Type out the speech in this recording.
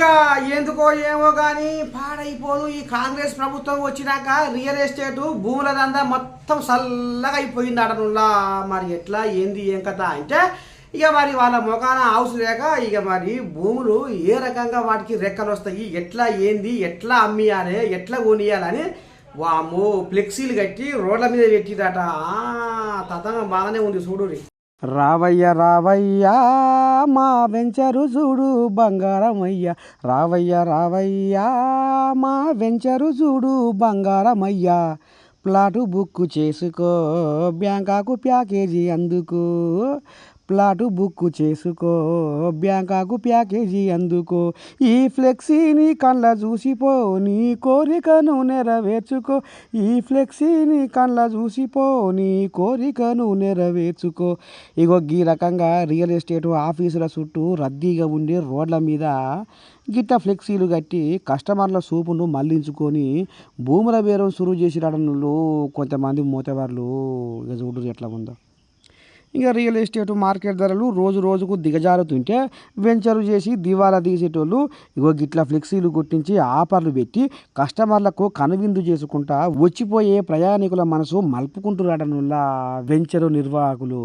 ఇక ఎందుకో ఏమో కానీ పాడైపోదు. ఈ కాంగ్రెస్ ప్రభుత్వం వచ్చినాక రియల్ ఎస్టేట్ భూముల దందా మొత్తం చల్లగా అయిపోయింది అడనుల్లా. మరి ఎట్లా ఏంది ఏం కథ అంటే ఇక మరి వాళ్ళ మొఖాన హౌస్ లేక ఇక మరి భూములు ఏ రకంగా వాటికి రెక్కలు వస్తాయి, ఎట్లా ఏంది, ఎట్లా అమ్మియాలి, ఎట్లా కొనియాలని వాము ఫ్లెక్సీలు కట్టి రోడ్ల మీద పెట్టిరట. తతంగం బాగానే ఉంది చూడురి. రావయ్య రావయ్య మా వెంచరు చూడు బంగారమయ్య, రావయ్య రావయ్య మా వెంచరు చూడు బంగారమయ్య, ప్లాటు బుక్కు చేసుకో బ్యాంకాకు ప్యాకేజీ అందుకో, ప్లాటు బుక్కు చేసుకో బ్యాంకాకు ప్యాకేజీ అందుకో, ఈ ఫ్లెక్సీని కళ్ళ చూసిపో నీ కోరికను నెరవేర్చుకో, ఈ ఫ్లెక్సీని కళ్ళ చూసిపో నీ కోరికను నెరవేర్చుకో. ఇగో ఈ రకంగా రియల్ ఎస్టేట్ ఆఫీసుల చుట్టూ రద్దీగా ఉండే రోడ్ల మీద గిట్ట ఫ్లెక్సీలు కట్టి కస్టమర్ల చూపును మళ్లించుకొని భూముల బేరం సురువు చేసి రావడంలో కొంతమంది మోతవార్లు. ఇక చూడు ఎట్లా ఉందో. ఇంకా రియల్ ఎస్టేట్ మార్కెట్ ధరలు రోజు రోజుకు దిగజారుతుంటే వెంచరు చేసి దివాలా తీసేటోళ్ళు ఇగో గిట్ల ఫ్లెక్సీలు కొట్టించి ఆఫర్లు పెట్టి కస్టమర్లకు కనువిందు చేసుకుంటా వచ్చిపోయే ప్రయాణికుల మనసు మలుపుకుంటున్నాడనుల్లా వెంచరు నిర్వాహకులు.